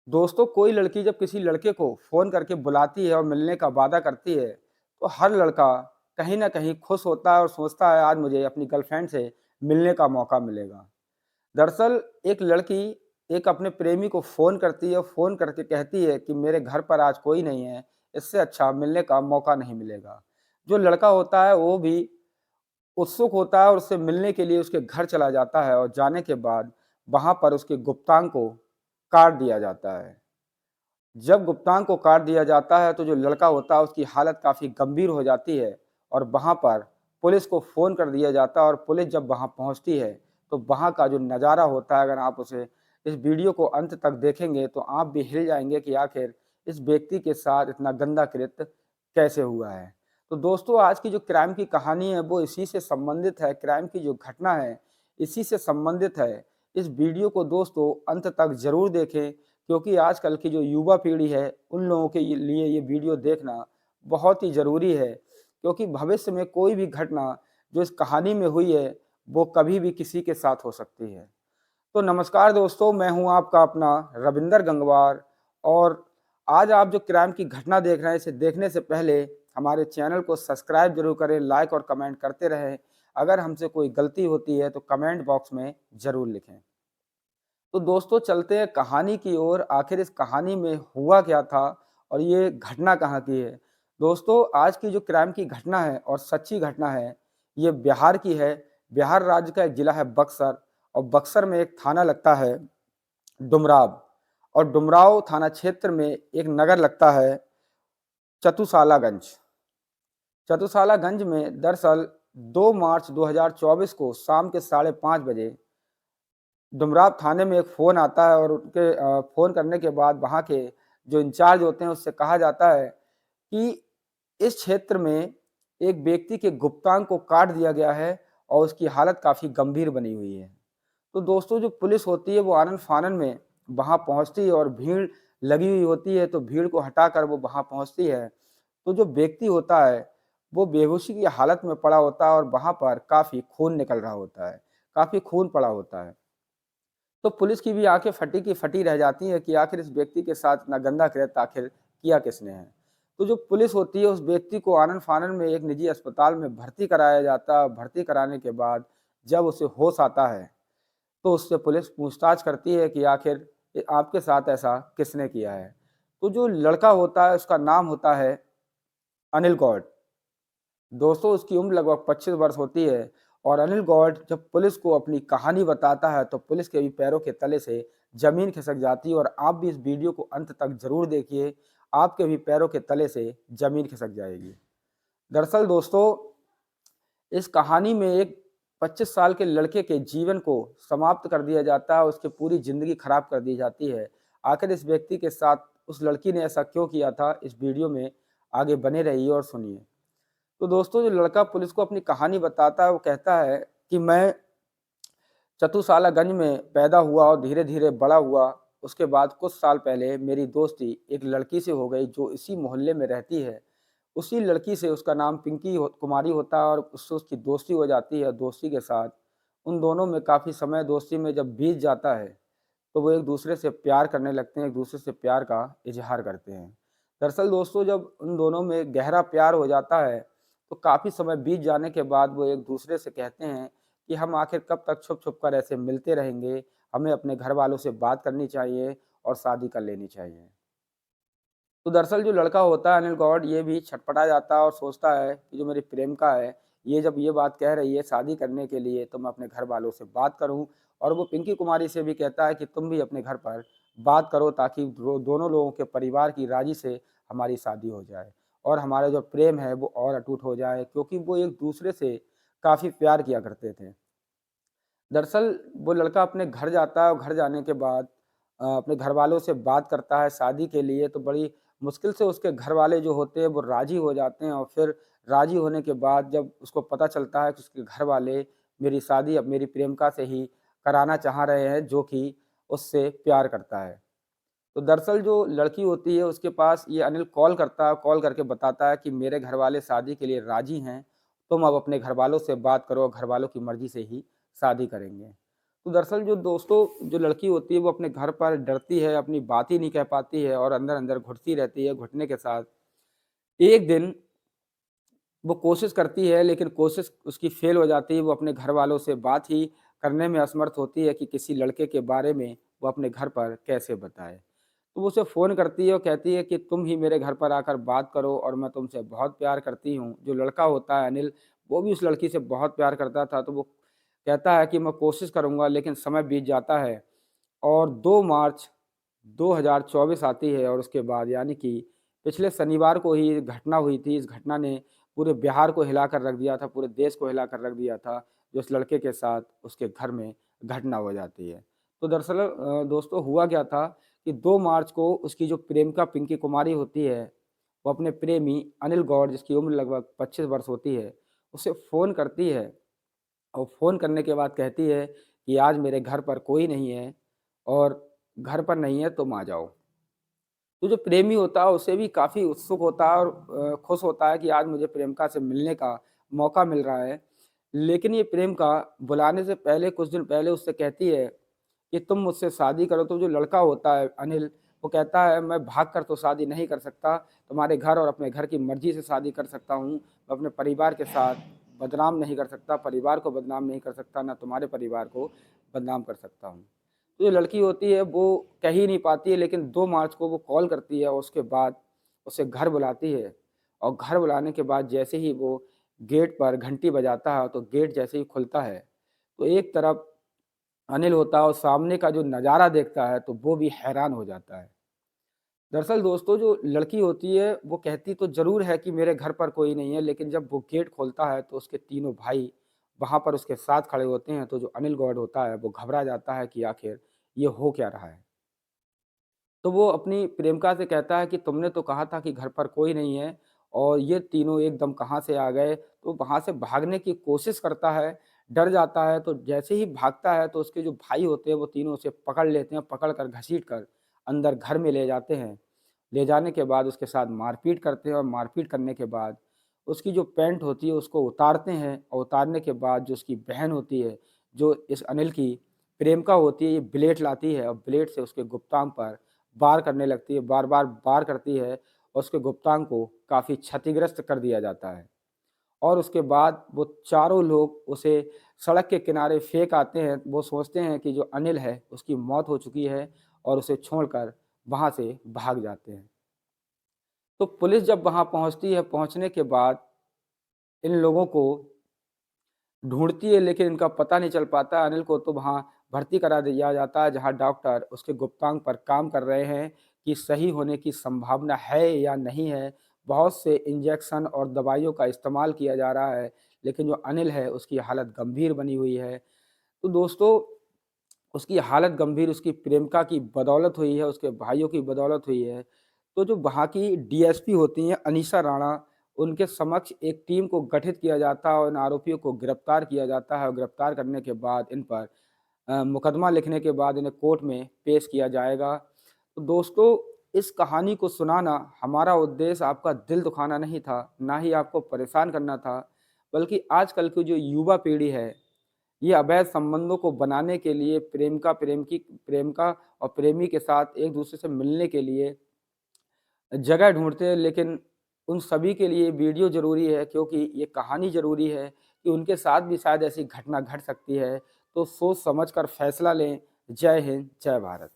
दोस्तों, कोई लड़की जब किसी लड़के को फ़ोन करके बुलाती है और मिलने का वादा करती है, तो हर लड़का कहीं न कहीं खुश होता है और सोचता है आज मुझे अपनी गर्लफ्रेंड से मिलने का मौका मिलेगा। दरअसल एक लड़की एक अपने प्रेमी को फ़ोन करती है, फ़ोन करके कहती है कि मेरे घर पर आज कोई नहीं है, इससे अच्छा मिलने का मौका नहीं मिलेगा। जो लड़का होता है वो भी उत्सुक होता है और उससे मिलने के लिए उसके घर चला जाता है और जाने के बाद वहाँ पर उसके गुप्तांग को काट दिया जाता है। जब गुप्तांग को काट दिया जाता है तो जो लड़का होता है उसकी हालत काफ़ी गंभीर हो जाती है और वहाँ पर पुलिस को फ़ोन कर दिया जाता है और पुलिस जब वहाँ पहुँचती है तो वहाँ का जो नज़ारा होता है, अगर आप उसे इस वीडियो को अंत तक देखेंगे तो आप भी हिल जाएँगे कि आखिर इस व्यक्ति के साथ इतना गंदा कृत्य कैसे हुआ है। तो दोस्तों, आज की जो क्राइम की कहानी है वो इसी से संबंधित है, क्राइम की जो घटना है इसी से संबंधित है। इस वीडियो को दोस्तों अंत तक ज़रूर देखें, क्योंकि आजकल की जो युवा पीढ़ी है, उन लोगों के लिए ये वीडियो देखना बहुत ही ज़रूरी है, क्योंकि भविष्य में कोई भी घटना जो इस कहानी में हुई है, वो कभी भी किसी के साथ हो सकती है। तो नमस्कार दोस्तों, मैं हूँ आपका अपना रविंदर गंगवार और आज आप जो क्राइम की घटना देख रहे हैं, इसे देखने से पहले हमारे चैनल को सब्सक्राइब ज़रूर करें, लाइक और कमेंट करते रहें। अगर हमसे कोई गलती होती है, तो कमेंट बॉक्स में ज़रूर लिखें। तो दोस्तों, चलते हैं कहानी की ओर। आखिर इस कहानी में हुआ क्या था और ये घटना कहाँ की है? दोस्तों, आज की जो क्राइम की घटना है और सच्ची घटना है, ये बिहार की है। बिहार राज्य का एक ज़िला है बक्सर और बक्सर में एक थाना लगता है डुमराव और डुमराव थाना क्षेत्र में एक नगर लगता है चतुसालागंज। चतुसालागंज में दरअसल 2 मार्च 2024 को शाम के 5:30 बजे डुमराव थाने में एक फ़ोन आता है और उनके फ़ोन करने के बाद वहाँ के जो इंचार्ज होते हैं उससे कहा जाता है कि इस क्षेत्र में एक व्यक्ति के गुप्तांग को काट दिया गया है और उसकी हालत काफ़ी गंभीर बनी हुई है। तो दोस्तों, जो पुलिस होती है वो आनन-फानन में वहाँ पहुँचती है और भीड़ लगी हुई होती है, तो भीड़ को हटाकर वो वहाँ पहुँचती है। तो जो व्यक्ति होता है वो बेहोशी की हालत में पड़ा होता है और वहाँ पर काफ़ी खून निकल रहा होता है, काफ़ी खून पड़ा होता है। तो पुलिस की भी आँखें फटी की फटी रह जाती हैं कि आखिर इस व्यक्ति के साथ इतना गंदा कृत्य आखिर किया किसने है। तो जो पुलिस होती है उस व्यक्ति को आनन-फानन में एक निजी अस्पताल में भर्ती कराया जाता है। भर्ती कराने के बाद जब उसे होश आता है, तो उससे पुलिस पूछताछ करती है कि आखिर आपके साथ ऐसा किसने किया है? तो जो लड़का होता है उसका नाम होता है अनिल गौड़। दोस्तों, उसकी उम्र लगभग 25 वर्ष होती है और अनिल गौड़ जब पुलिस को अपनी कहानी बताता है, तो पुलिस के भी पैरों के तले से ज़मीन खिसक जाती है और आप भी इस वीडियो को अंत तक ज़रूर देखिए, आपके भी पैरों के तले से ज़मीन खिसक जाएगी। दरअसल दोस्तों, इस कहानी में एक 25 साल के लड़के के जीवन को समाप्त कर दिया जाता है, उसकी पूरी ज़िंदगी खराब कर दी जाती है। आखिर इस व्यक्ति के साथ उस लड़की ने ऐसा क्यों किया था? इस वीडियो में आगे बने रहिए और सुनिए। तो दोस्तों, जो लड़का पुलिस को अपनी कहानी बताता है वो कहता है कि मैं चतुसालागंज में पैदा हुआ और धीरे-धीरे बड़ा हुआ। उसके बाद कुछ साल पहले मेरी दोस्ती एक लड़की से हो गई जो इसी मोहल्ले में रहती है। उसी लड़की से उसका नाम पिंकी कुमारी होता है और उससे उसकी दोस्ती हो जाती है। दोस्ती के साथ उन दोनों में काफ़ी समय दोस्ती में जब बीत जाता है, तो वो एक-दूसरे से प्यार करने लगते हैं, एक-दूसरे से प्यार का इज़हार करते हैं। दरअसल दोस्तों, जब उन दोनों में गहरा प्यार हो जाता है, तो काफ़ी समय बीत जाने के बाद वो एक-दूसरे से कहते हैं कि हम आखिर कब तक छुप-छुप कर ऐसे मिलते रहेंगे, हमें अपने घरवालों से बात करनी चाहिए और शादी कर लेनी चाहिए। तो दरअसल जो लड़का होता है अनिल गौड़, ये भी छटपटा जाता है और सोचता है कि जो मेरी प्रेमिका है, ये जब ये बात कह रही है शादी करने के लिए, तो मैं अपने घरवालों से बात करूँ और वो पिंकी कुमारी से भी कहता है कि तुम भी अपने घर पर बात करो ताकि दोनों लोगों के परिवार की राज़ी से हमारी शादी हो जाए और हमारा जो प्रेम है वो और अटूट हो जाए, क्योंकि वो एक-दूसरे से काफ़ी प्यार किया करते थे। दरअसल वो लड़का अपने घर जाता है और घर जाने के बाद अपने घरवालों से बात करता है शादी के लिए, तो बड़ी मुश्किल से उसके घरवाले जो होते हैं वो राज़ी हो जाते हैं और फिर राज़ी होने के बाद जब उसको पता चलता है कि उसके घरवाले मेरी शादी अब मेरी प्रेमिका से ही कराना चाह रहे हैं, जो कि उससे प्यार करता है। तो दरअसल जो लड़की होती है उसके पास ये अनिल कॉल करता है, कॉल करके बताता है कि मेरे घरवाले शादी के लिए राज़ी हैं, तुम अब अपने घरवालों से बात करो, घरवालों की मर्ज़ी से ही शादी करेंगे। तो दरअसल जो दोस्तों जो लड़की होती है वो अपने घर पर डरती है, अपनी बात ही नहीं कह पाती है और अंदर-अंदर घुटती रहती है। घुटने के साथ एक दिन वो कोशिश करती है, लेकिन कोशिश उसकी फ़ेल हो जाती है। वो अपने घरवालों से बात ही करने में असमर्थ होती है कि किसी लड़के के बारे में वो अपने घर पर कैसे बताए। तो वो उसे फ़ोन करती है और कहती है कि तुम ही मेरे घर पर आकर बात करो और मैं तुमसे बहुत प्यार करती हूँ। जो लड़का होता है अनिल, वो भी उस लड़की से बहुत प्यार करता था, तो वो कहता है कि मैं कोशिश करूँगा, लेकिन समय बीत जाता है और 2 मार्च 2024 आती है और उसके बाद यानी कि पिछले शनिवार को ही एक घटना हुई थी। इस घटना ने पूरे बिहार को हिलाकर रख दिया था, पूरे देश को हिलाकर रख दिया था, जो उस लड़के के साथ उसके घर में घटना हो जाती है। तो दरअसल दोस्तों हुआ क्या था कि 2 मार्च को उसकी जो प्रेमिका पिंकी कुमारी होती है, वो अपने प्रेमी अनिल गौड़, जिसकी उम्र लगभग 25 वर्ष होती है, उसे फ़ोन करती है और फ़ोन करने के बाद कहती है कि आज मेरे घर पर कोई नहीं है और घर पर नहीं है तुम आ जाओ। तो जो प्रेमी होता है उसे भी काफ़ी उत्सुक होता है और खुश होता है कि आज मुझे प्रेमिका से मिलने का मौका मिल रहा है। लेकिन ये प्रेमिका बुलाने से पहले कुछ दिन पहले उससे कहती है कि तुम मुझसे शादी करो। तो जो लड़का होता है अनिल, वो कहता है मैं भाग कर तो शादी नहीं कर सकता, तुम्हारे घर और अपने घर की मर्ज़ी से शादी कर सकता हूँ। मैं अपने परिवार के साथ बदनाम नहीं कर सकता, परिवार को बदनाम नहीं कर सकता, ना तुम्हारे परिवार को बदनाम कर सकता हूँ। तो जो लड़की होती है वो कह ही नहीं पाती है, लेकिन 2 मार्च को वो कॉल करती है और उसके बाद उसे घर बुलाती है और घर बुलाने के बाद जैसे ही वो गेट पर घंटी बजाता है, तो गेट जैसे ही खुलता है, तो एक तरफ अनिल होता है और सामने का जो नज़ारा देखता है, तो वो भी हैरान हो जाता है। दरअसल दोस्तों जो लड़की होती है, वो कहती तो ज़रूर है कि मेरे घर पर कोई नहीं है, लेकिन जब वो गेट खोलता है, तो उसके तीनों भाई वहाँ पर उसके साथ खड़े होते हैं, तो जो अनिल गौड़ होता है, वो घबरा जाता है कि आखिर ये हो क्या रहा है। तो वो अपनी प्रेमिका से कहता है कि तुमने तो कहा था कि घर पर कोई नहीं है और ये तीनों एकदम कहाँ से आ गए? तो वहाँ से भागने की कोशिश करता है, डर जाता है, तो जैसे ही भागता है तो उसके जो भाई होते हैं वो तीनों उसे पकड़ लेते हैं, पकड़ कर घसीट कर अंदर घर में ले जाते हैं। ले जाने के बाद उसके साथ मारपीट करते हैं और मारपीट करने के बाद उसकी जो पैंट होती है उसको उतारते हैं और उतारने के बाद जो उसकी बहन होती है, जो इस अनिल की प्रेमिका होती है, ये ब्लेड लाती है और ब्लेड से उसके गुप्तांग पर वार करने लगती है, बार-बार वार करती है और उसके गुप्तांग को काफ़ी क्षतिग्रस्त कर दिया जाता है। और उसके बाद वो चारों लोग उसे सड़क के किनारे फेंक आते हैं। वो सोचते हैं कि जो अनिल है, उसकी मौत हो चुकी है और उसे छोड़कर वहाँ से भाग जाते हैं। तो पुलिस जब वहाँ पहुँचती है, पहुँचने के बाद इन लोगों को ढूँढती है, लेकिन इनका पता नहीं चल पाता। अनिल को तो वहाँ भर्ती करा दिया जाता है, जहाँ डॉक्टर उसके गुप्तांग पर काम कर रहे हैं कि सही होने की संभावना है या नहीं है। बहुत से इंजेक्शन और दवाइयों का इस्तेमाल किया जा रहा है, लेकिन जो अनिल है, उसकी हालत गंभीर बनी हुई है। तो दोस्तों, उसकी हालत गंभीर उसकी प्रेमिका की बदौलत हुई है, उसके भाइयों की बदौलत हुई है। तो जो वहाँ की डीएसपी होती हैं अनीशा राणा, उनके समक्ष एक टीम को गठित किया जाता है और इन आरोपियों को गिरफ्तार किया जाता है और गिरफ्तार करने के बाद इन पर मुकदमा लिखने के बाद इन्हें कोर्ट में पेश किया जाएगा। तो दोस्तों, इस कहानी को सुनाना हमारा उद्देश्य आपका दिल दुखाना नहीं था, ना ही आपको परेशान करना था, बल्कि आजकल की जो युवा पीढ़ी है, ये अवैध संबंधों को बनाने के लिए प्रेमिका और प्रेमी के साथ एक-दूसरे से मिलने के लिए जगह ढूँढते हैं, लेकिन उन सभी के लिए वीडियो ज़रूरी है, क्योंकि ये कहानी ज़रूरी है कि उनके साथ भी शायद ऐसी घटना घट सकती है। तो सोच समझ कर फैसला लें। जय हिंद, जय भारत।